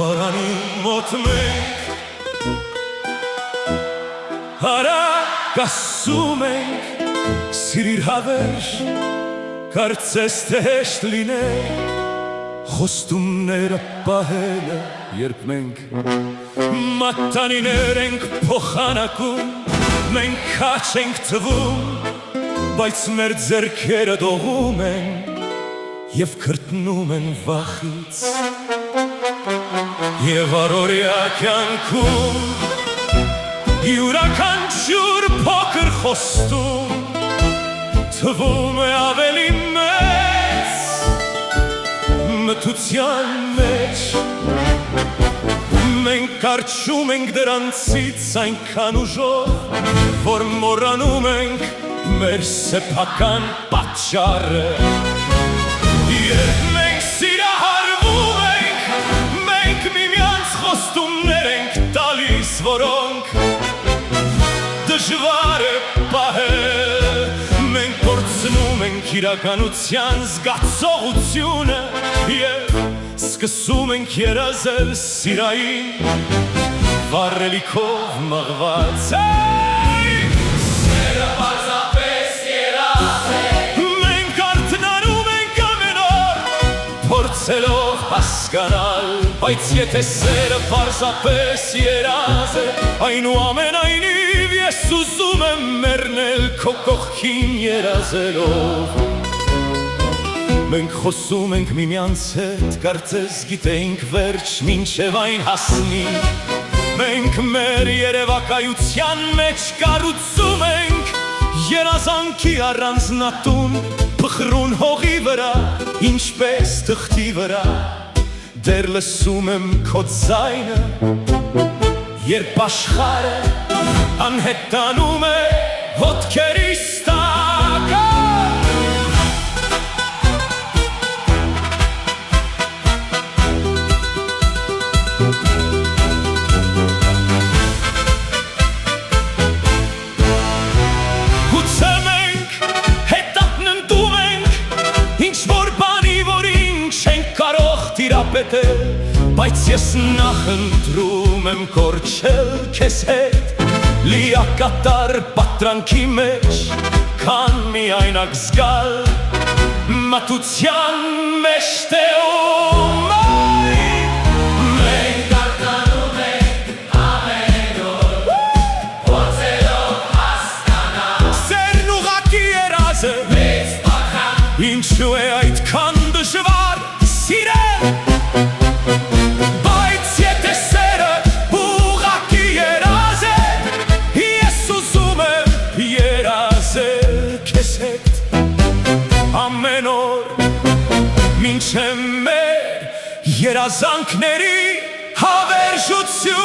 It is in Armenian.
Խորանի մոտ մենք Հարակ ասում ենք Սիրիր հավեր Կարծես թե հեշտ լիներ Խոստումները պահելը երբ մենք Մատանիներ ենք փոխանակում Մենք քաչ ենք թվում Բայց մեր ձեռքերը դողում են Եվ քրտնում են վախից Եվ առօրյա կյանքում Յուրաքանչյուր փոքր խոստում Թվում է ավելի մեծ Մթության մեջ Մենք կարճում ենք դրանցից այնքան ուժով Որ մոռանում ենք մեր սեփական պատճառը Երբ մենք սիրահարվում ենք Մենք միմյանց խոստումներ ենք տալիս Որոնք դժվար է պահել Մենք կորցնում ենք իրականության զգացողությունը Եվ սկսում ենք երազել սիրային Վառելիքով մղված Սերը պարզապես երազ է Մենք արթնանում ենք ամեն օր Փորձելով հասկանալ Բայց եթե սերը պարզապես երազ է Այնուամենայնիվ ես ուզում եմ մեռնել Քո կողքին երազելով Մենք խոսում ենք միմյանց հետ Կարծես գիտենք վերջ մինչև այն հասնի Մենք մեր երևակայության մեջ կառուցում ենք Երազանքի առանձնատուն Փխրուն հողի վրա Ինչպես թղթի վրա Դեռ լսում եմ քո ձայնը Երբ աշխարհը անհետանում է ոտքերիս տակը Գուցե մենք հետապնդում ենք Ինչ-որ բանի, որին չենք կարող տիրապետել Բայց ես նախընտրում եմ կորչել քեզ հետ Լիակատար պատրանքի մեջ Քան միայնակ զգալ Մատության մեջտեղում Մենք արթնանում ենք ամեն օր Փորձելով հասկանալ Սերն ուղղակի երազ է Մեծ պախան Ինչու է այդքան դժվար սիրել Բայց եթե սերը ուղղակի երազ է Ես ուզում եմ երազել քեզ հետ Ամեն օր մինչև մեր երազանքների հավերժություն